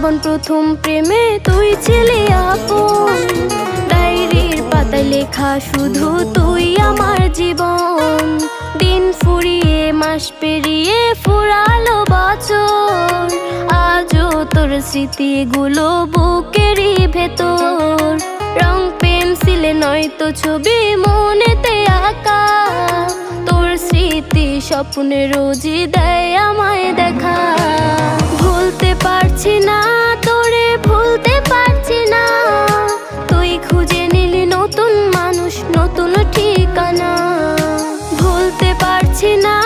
জীবন প্রথম প্রেমে তুই ছিলি আপন, ডায়েরির পাতায় লেখা শুধু তুই আমার জীবন। দিন ফুরিয়ে মাস পেরিয়ে ফুরালো বছর, আজও তোর স্মৃতিগুলো বুকেরই ভেতর। রং পেন্সিলে নয়তো ছবি মনেতে আঁকা, তোর স্মৃতি স্বপ্নে রোজই দেয় আমায় দেখা। ভুলতে পারছি না তোরে, ভুলতে পারছি না, তুই খুঁজে নিলি নতুন মানুষ, নতুন ঠিকানা। ভুলতে পারছি না